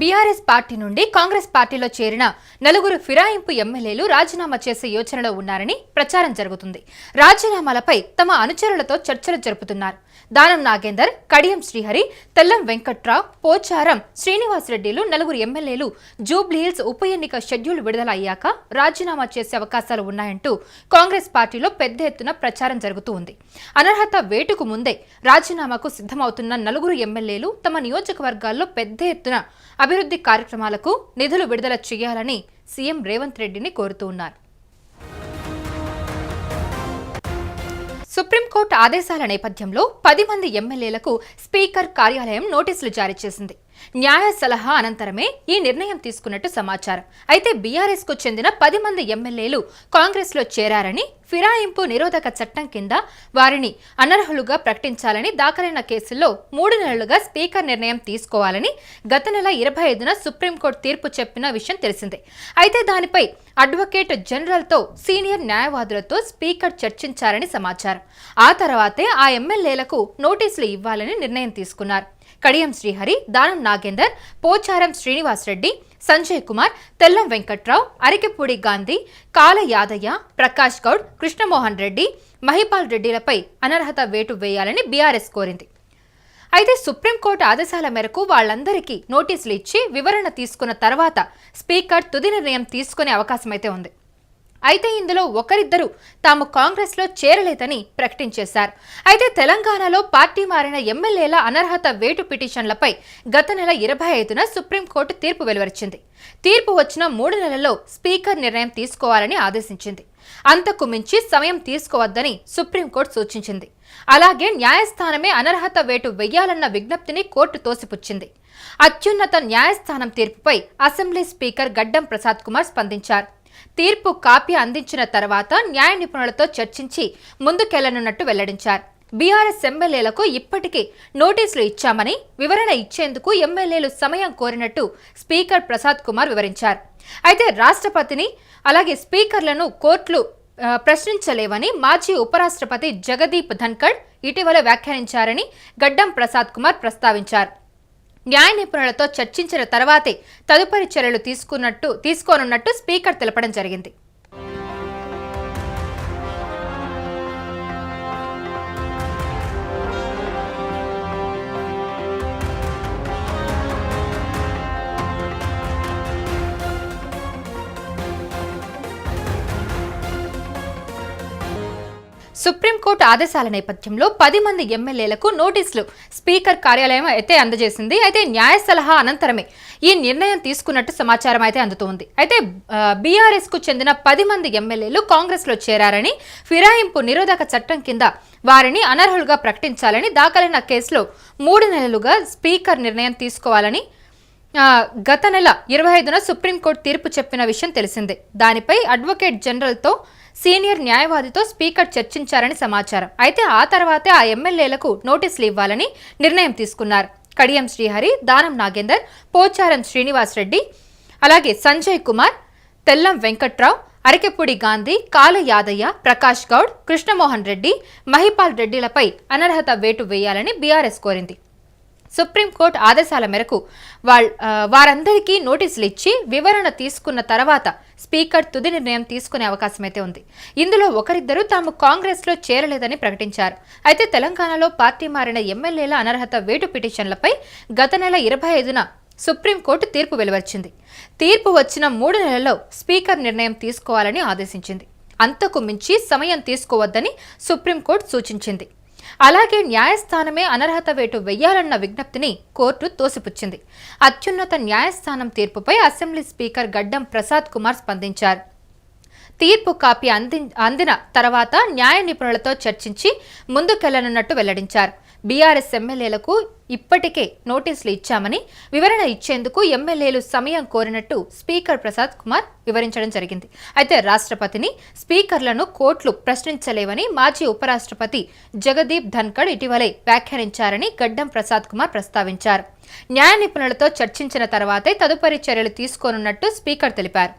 BRS party నుండి కాంగ్రెస్ పార్టీలో చేరిన నలుగురు ఫిరాయింపు ఎమ్మెల్యేలు రాజీనామా చేసే యోచనలో ఉన్నారని ప్రచారం జరుగుతుంది. రాజీనామాలపై తమ అనుచరులతో చర్చలు జరుపుతున్నారు. దానం నాగేందర్, కడియం శ్రీహరి, తెల్లం వెంకట్రావు, పోచారం శ్రీనివాసరెడ్డిలు నలుగురు ఎమ్మెల్యేలు జూబ్లీహిల్స్ ఉప ఎన్నిక షెడ్యూల్ విడుదల అయ్యాక రాజీనామా చేసే అవకాశాలు ఉన్నాయంటూ కాంగ్రెస్ పార్టీలో పెద్ద ఎత్తున ప్రచారం జరుగుతూ ఉంది. అనర్హత వేటుకు ముందే రాజీనామాకు సిద్ధమవుతున్న నలుగురు ఎమ్మెల్యేలు తమ నియోజకవర్గాల్లో పెద్ద ఎత్తున అభివృద్ధి కార్యక్రమాలకు నిధులు విడుదల చేయాలని సీఎం రేవంత్ రెడ్డిని కోరుతూ ఉన్నారు. సుప్రీంకోర్టు ఆదేశాల నేపథ్యంలో 10 మంది ఎమ్మెల్యేలకు స్పీకర్ కార్యాలయం నోటీసులు జారీ చేసింది. న్యాయ సలహా అనంతరమే ఈ నిర్ణయం తీసుకున్నట్టు సమాచారం. అయితే బీఆర్ఎస్ కు చెందిన 10 మంది ఎమ్మెల్యేలు కాంగ్రెస్ లో చేరారని, ఫిరాయింపు నిరోధక చట్టం కింద వారిని అనర్హులుగా ప్రకటించాలని దాఖలైన కేసుల్లో 3 నెలలుగా స్పీకర్ నిర్ణయం తీసుకోవాలని గత నెల 25న సుప్రీంకోర్టు తీర్పు చెప్పిన విషయం తెలిసిందే. అయితే దానిపై అడ్వకేట్ జనరల్తో సీనియర్ న్యాయవాదులతో స్పీకర్ చర్చించారని సమాచారం. ఆ తర్వాతే ఆ ఎమ్మెల్యేలకు నోటీసులు ఇవ్వాలని నిర్ణయం తీసుకున్నారు. కడియం శ్రీహరి, దానం నాగేందర్, పోచారం శ్రీనివాసరెడ్డి, సంజయ్ కుమార్, తెల్లం వెంకట్రావు, అరికెపూడి గాంధీ, కాల యాదయ్య, ప్రకాష్ గౌడ్, కృష్ణమోహన్ రెడ్డి, మహిపాల్ రెడ్డిలపై అనర్హత వేటు వేయాలని బీఆర్ఎస్ కోరింది. అయితే సుప్రీంకోర్టు ఆదేశాల మేరకు వాళ్లందరికీ నోటీసులు ఇచ్చి వివరణ తీసుకున్న తర్వాత స్పీకర్ తుది నిర్ణయం తీసుకునే అవకాశమైతే ఉంది. అయితే ఇందులో ఒకరిద్దరు తాము కాంగ్రెస్ లో చేరలేదని ప్రకటించేశారు. అయితే తెలంగాణలో పార్టీ మారిన ఎమ్మెల్యేల అనర్హత వేటు పిటిషన్లపై గత నెల 25న సుప్రీంకోర్టు తీర్పు వెలువరించింది. తీర్పు వచ్చిన 3 నెలల్లో స్పీకర్ నిర్ణయం తీసుకోవాలని ఆదేశించింది. అంతకు మించి సమయం తీసుకోవద్దని సుప్రీంకోర్టు సూచించింది. అలాగే న్యాయస్థానమే అనర్హత వేటు వెయ్యాలన్న విజ్ఞప్తిని కోర్టు తోసిపుచ్చింది. అత్యున్నత న్యాయస్థానం తీర్పుపై అసెంబ్లీ స్పీకర్ గడ్డం ప్రసాద్ కుమార్ స్పందించారు. తీర్పు కాపీ అందించిన తర్వాత న్యాయ నిపుణులతో చర్చించి ముందుకెళ్లనున్నట్టు వెల్లడించారు. బీఆర్ఎస్ ఎమ్మెల్యేలకు ఇప్పటికే నోటీసులు ఇచ్చామని, వివరణ ఇచ్చేందుకు ఎమ్మెల్యేలు సమయం కోరినట్టు స్పీకర్ ప్రసాద్ కుమార్ వివరించారు. అయితే రాష్ట్రపతిని అలాగే స్పీకర్లను కోర్టులు ప్రశ్నించలేవని మాజీ ఉపరాష్ట్రపతి జగదీప్ ధన్కడ్ ఇటీవల వ్యాఖ్యానించారని గడ్డం ప్రసాద్ కుమార్ ప్రస్తావించారు. న్యాయ నిపుణులతో చర్చించిన తర్వాతే తదుపరి చర్యలు తీసుకోనున్నట్టు స్పీకర్ తెలపడం జరిగింది. సుప్రీంకోర్టు ఆదేశాల నేపథ్యంలో 10 మంది ఎమ్మెల్యేలకు నోటీసులు స్పీకర్ కార్యాలయం అయితే అందజేసింది. అయితే న్యాయ సలహా అనంతరమే ఈ నిర్ణయం తీసుకున్నట్టు సమాచారం అయితే అందుతోంది. అయితే బీఆర్ఎస్ కు చెందిన 10 మంది ఎమ్మెల్యేలు కాంగ్రెస్ లో చేరారని, ఫిరాయింపు నిరోధక చట్టం కింద వారిని అనర్హులుగా ప్రకటించాలని దాఖలైన కేసులో 3 నెలలుగా స్పీకర్ నిర్ణయం తీసుకోవాలని గత నెల 25న సుప్రీంకోర్టు తీర్పు చెప్పిన విషయం తెలిసిందే. దానిపై అడ్వకేట్ జనరల్తో సీనియర్ న్యాయవాదితో స్పీకర్ చర్చించారని సమాచారం. అయితే ఆ తర్వాతే ఆ ఎమ్మెల్యేలకు నోటీసులు ఇవ్వాలని నిర్ణయం తీసుకున్నారు. కడియం శ్రీహరి, దానం నాగేందర్, పోచారం శ్రీనివాసరెడ్డి, అలాగే సంజయ్ కుమార్, తెల్లం వెంకట్రావు, అరికెపూడి గాంధీ, కాల యాదయ్య, ప్రకాష్ గౌడ్, కృష్ణమోహన్ రెడ్డి, మహిపాల్ రెడ్డిలపై అనర్హత వేటు వేయాలని బీఆర్ఎస్ కోరింది. సుప్రీంకోర్టు ఆదేశాల మేరకు వారందరికీ నోటీసులు ఇచ్చి వివరణ తీసుకున్న తర్వాత స్పీకర్ తుది నిర్ణయం తీసుకునే అవకాశమైతే ఉంది. ఇందులో ఒకరిద్దరు తాము కాంగ్రెస్ లో చేరలేదని ప్రకటించారు. అయితే తెలంగాణలో పార్టీ మారిన ఎమ్మెల్యేల అనర్హత వేటు పిటిషన్లపై గత నెల 25న సుప్రీంకోర్టు తీర్పు వెలువరించింది. తీర్పు వచ్చిన 3 నెలల్లో స్పీకర్ నిర్ణయం తీసుకోవాలని ఆదేశించింది. అంతకు మించి సమయం తీసుకోవద్దని సుప్రీంకోర్టు సూచించింది. అలాగే న్యాయస్థానమే అనర్హత వేటు వెయ్యాలన్న విజ్ఞప్తిని కోర్టు తోసిపుచ్చింది. అత్యున్నత న్యాయస్థానం తీర్పుపై అసెంబ్లీ స్పీకర్ గడ్డం ప్రసాద్ కుమార్ స్పందించారు. తీర్పు కాపీ అందిన తర్వాత న్యాయ నిపుణులతో చర్చించి ముందుకెళ్లనున్నట్టు వెల్లడించారు. బీఆర్ఎస్ ఎమ్మెల్యేలకు ఇప్పటికే నోటీసులు ఇచ్చామని, వివరణ ఇచ్చేందుకు ఎమ్మెల్యేలు సమయం కోరినట్టు స్పీకర్ ప్రసాద్ కుమార్ వివరించడం జరిగింది. అయితే రాష్ట్రపతిని, స్పీకర్లను కోర్టులు ప్రశ్నించలేవని మాజీ ఉపరాష్ట్రపతి జగదీప్ ధన్కడ్ ఇటీవలే వ్యాఖ్యానించారని గడ్డం ప్రసాద్ కుమార్ ప్రస్తావించారు. న్యాయ నిపుణులతో చర్చించిన తర్వాతే తదుపరి చర్యలు తీసుకోనున్నట్టు స్పీకర్ తెలిపారు.